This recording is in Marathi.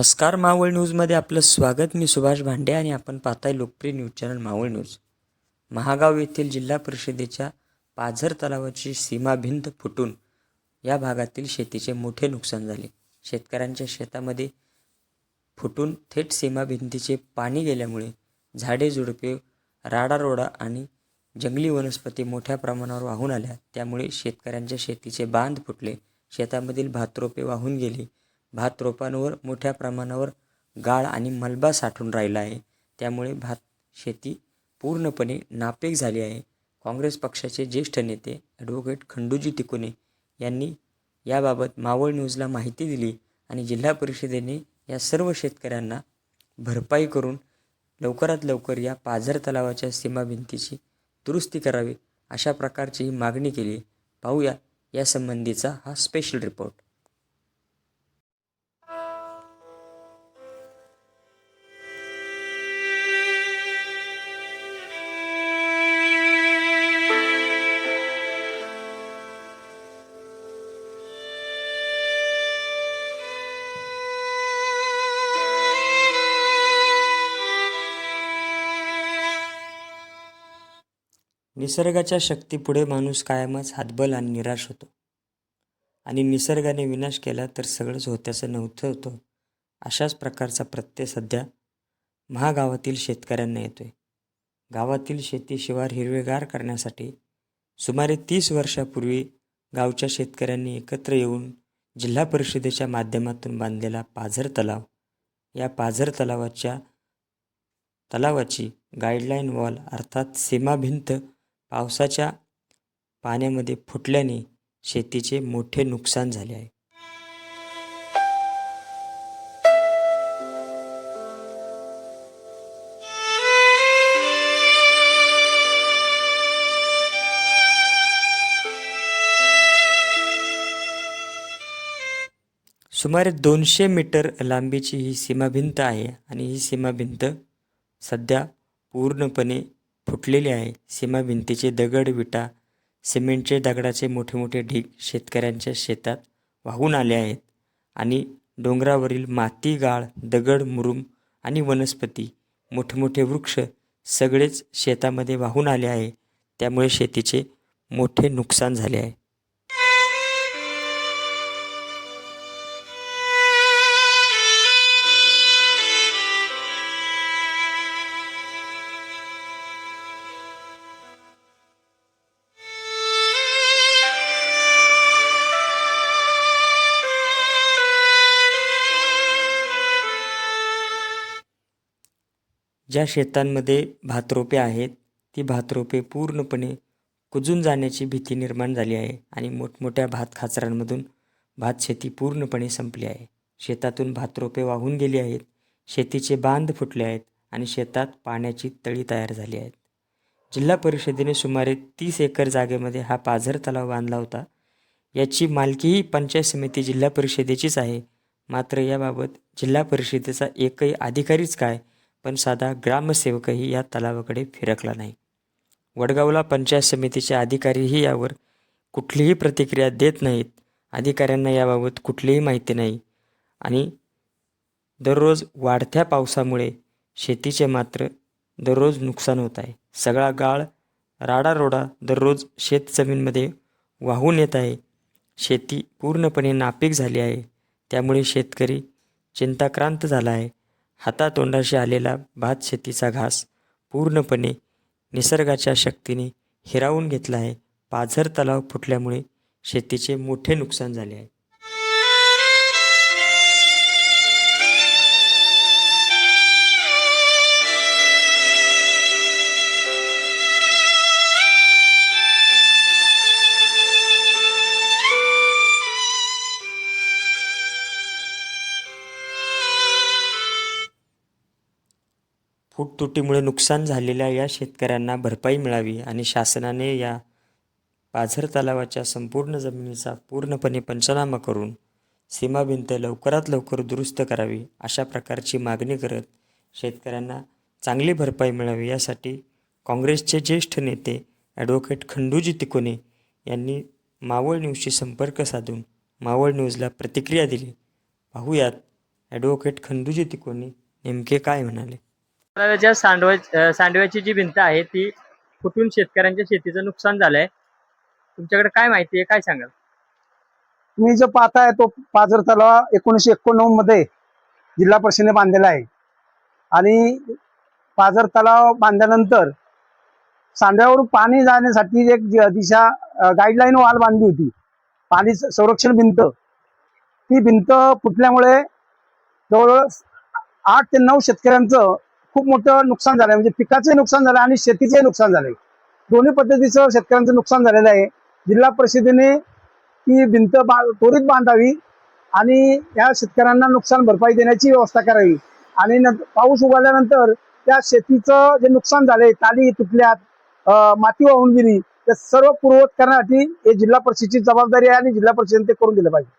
नमस्कार, मावळ न्यूजमध्ये आपलं स्वागत. मी सुभाष भांडे आणि आपण पाहताय लोकप्रिय news channel Maval news. Mahagaon येथील जिल्हा परिषदेच्या पाझर तलावाची सीमा भिंत फुटून या भागातील शेतीचे मोठे नुकसान झाले. शेतकऱ्यांच्या शेतामध्ये फुटून थेट सीमा भिंतीचे पाणी गेल्यामुळे झाडे झुडपे, राडारोडा आणि जंगली वनस्पती मोठ्या प्रमाणावर वाहून आल्या. त्यामुळे शेतकऱ्यांच्या शेतीचे बांध फुटले, शेतामधील भातरोपे वाहून गेली. भात रोपांवर मोठ्या प्रमाणावर गाळ आणि मलबा साठून राहिला आहे. त्यामुळे भात शेती पूर्णपणे नापीक झाली आहे. काँग्रेस पक्षाचे ज्येष्ठ नेते ॲडव्होकेट खंडूजी तिकोने यांनी याबाबत मावळ न्यूजला माहिती दिली आणि जिल्हा परिषदेने या सर्व शेतकऱ्यांना भरपाई करून लवकरात लवकर या पाझर तलावाच्या सीमा भिंतीची दुरुस्ती करावी अशा प्रकारची ही मागणी केली. पाहूया यासंबंधीचा हा स्पेशल रिपोर्ट. निसर्गाच्या शक्तीपुढे माणूस कायमच हतबल आणि निराश होतो. आणि निसर्गाने विनाश केला तर सगळंच होत्याचं नव्हतं होतं. अशाच प्रकारचा प्रत्यय सध्या महागावातील शेतकऱ्यांना येतोय. गावातील शेती शिवार हिरवेगार करण्यासाठी सुमारे 30 वर्षापूर्वी गावच्या शेतकऱ्यांनी एकत्र येऊन जिल्हा परिषदेच्या माध्यमातून बांधलेला पाझर तलाव, या पाझर तलावाची गाईडलाईन वॉल अर्थात सीमा भिंत पावसाच्या पाण्यामध्ये फुटल्याने शेतीचे मोठे नुकसान झाले आहे. सुमारे 200 मीटर लांबीची ही सीमाभिंत आहे आणि ही सीमाभिंत सध्या पूर्णपणे फुटलेली आहे. सीमाभिंतीचे दगड, विटा, सिमेंटचे दगडाचे मोठे मोठे ढीग शेतकऱ्यांच्या शेतात वाहून आले आहेत आणि डोंगरावरील माती, गाळ, दगड, मुरुम आणि वनस्पती, मोठमोठे वृक्ष सगळेच शेतामध्ये वाहून आले आहे. त्यामुळे शेतीचे मोठे नुकसान झाले आहे. ज्या शेतांमध्ये भातरोपे आहेत ती भातरोपे पूर्णपणे कुजून जाण्याची भीती निर्माण झाली आहे आणि मोठमोठ्या भात खाचरांमधून भात शेती पूर्णपणे संपली आहे. शेतातून भातरोपे वाहून गेली आहेत, शेतीचे बांध फुटले आहेत आणि शेतात पाण्याची तळी तयार झाली आहेत. जिल्हा परिषदेने सुमारे 30 एकर जागेमध्ये हा पाझर तलाव बांधला होता. याची मालकीही पंचायत समिती जिल्हा परिषदेचीच आहे. मात्र याबाबत जिल्हा परिषदेचा एकही अधिकारीच काय पण साधा ग्रामसेवकही या तलावाकडे फिरकला नाही. वडगावला पंचायत समितीचे अधिकारीही यावर कुठलीही प्रतिक्रिया देत नाहीत. अधिकाऱ्यांना याबाबत कुठलीही माहिती नाही आणि दररोज वाढत्या पावसामुळे शेतीचे मात्र दररोज नुकसान होत आहे. सगळा गाळ, राडारोडा दररोज शेतजमीनमध्ये वाहून येत आहे. शेती पूर्णपणे नापीक झाली आहे. त्यामुळे शेतकरी चिंताक्रांत झाला आहे. हातातोंडाशी आलेला भात शेतीचा घास पूर्णपणे निसर्गाच्या शक्तीने हिरावून घेतला आहे. पाझर तलाव फुटल्यामुळे शेतीचे मोठे नुकसान झाले आहे. फूटतुटीमुळे नुकसान झालेल्या या शेतकऱ्यांना भरपाई मिळावी आणि शासनाने या पाझर तलावाच्या संपूर्ण जमिनीचा पूर्णपणे पंचनामा करून सीमाभिंत लवकरात लवकर दुरुस्त करावी अशा प्रकारची मागणी करत शेतकऱ्यांना चांगली भरपाई मिळावी यासाठी काँग्रेसचे ज्येष्ठ नेते ॲडव्होकेट खंडूजी तिकोने यांनी मावळ न्यूजशी संपर्क साधून मावळ न्यूजला प्रतिक्रिया दिली. पाहूयात ॲडव्होकेट खंडूजी तिकोनी नेमके काय म्हणाले? ज्या सांडव्याची जी भिंत आहे ती फुटून शेतकऱ्यांच्या शेतीचं नुकसान झालंय. तुमच्याकडे काय माहिती आहे, काय सांगाल? तुम्ही जो पाहताय तो पाझर तलाव 1991 मध्ये जिल्हा परिषदेने बांधलेला आहे आणि पाझर तलाव बांधल्यानंतर सांड्यावरून पाणी जाण्यासाठी एक दिशा गाईडलाईन वाल बांधली होती, पाणी संरक्षण भिंत. ती भिंत फुटल्यामुळे जवळजवळ 8 ते 9 शेतकऱ्यांचं खूप मोठं नुकसान झालंय, म्हणजे पिकाचे नुकसान झालं आणि शेतीचे नुकसान झाले. दोन्ही पद्धतीचं शेतकऱ्यांचं नुकसान झालेलं आहे. जिल्हा परिषदेने ती भिंत त्वरित बांधावी आणि या शेतकऱ्यांना नुकसान भरपाई देण्याची व्यवस्था करावी आणि पाऊस उघडल्यानंतर त्या शेतीचं जे नुकसान झाले, टाली तुटल्यात, माती वाहून गेली, ते सर्व पूर्ववत करण्यासाठी हे जिल्हा परिषदेची जबाबदारी आहे आणि जिल्हा परिषदेने ते करून दिलं पाहिजे.